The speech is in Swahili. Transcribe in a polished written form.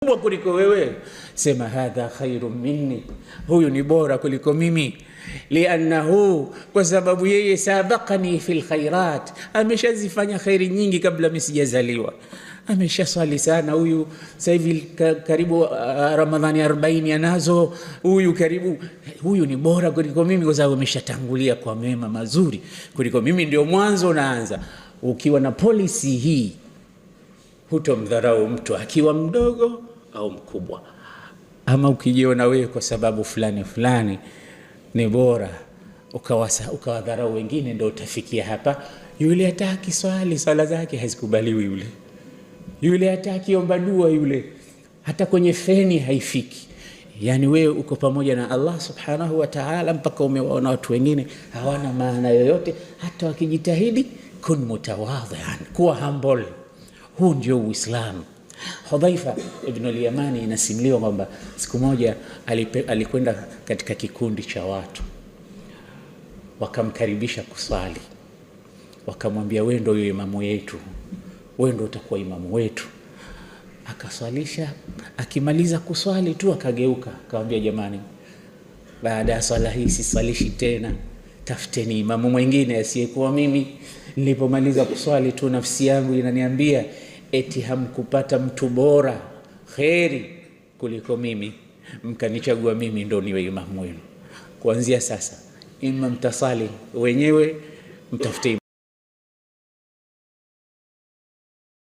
kubwa kuliko wewe, sema hadha khairun minni, huyu ni bora kuliko mimi. Liannahu, kwa sababu yeye sabaqani fil khairat, ameshazifanya khairi nyingi kabla mimi sijazaliwa. Ameshaswali sana huyu, sasa hivi karibu Ramadhani 40 anazo huyu, karibu. Huyu ni bora kuliko mimi kwa sababu ameshatangulia kwa mema mazuri kuliko mimi, ndio mwanzo unaanza. Ukiwa na policy hii, hutomdharau mtu akiwa mdogo au mkubwa. Ama ukijiona wewe kwa sababu fulani fulani ni bora ukawadharau wengine, ndio utafikia hapa. Yule hataki swali, sala zake hazikubaliwi. Yule hataki omba dua, yule hata kwenye feni haifiki. Yani wewe uko pamoja na Allah subhanahu wa ta'ala mpaka umewaona watu wengine hawana maana yoyote, hata wakijitahidi. Kun mutawadhian, kuwa humble. Huu ndio Uislamu. Hudhaifa ibn al-Yamani inasimuliwa kwamba siku moja alikwenda katika kikundi cha watu, wakamkaribisha kuswali, wakamwambia wewe ndio imamu yetu, wewe ndio utakuwa imamu wetu. Akaswalisha, akimaliza kuswali tu akageuka akamwambia, jamani, baada ya swala hii siswalishi tena, tafuteni imamu mwingine asiyekuwa mimi. Nilipomaliza kuswali tu nafsi yangu inaniambia eti hamkupata mtu bora kheri kuliko mimi, mkanichagua mimi ndo niwe imamu wenu. Kuanzia sasa, ima mtasali wenyewe, mtafute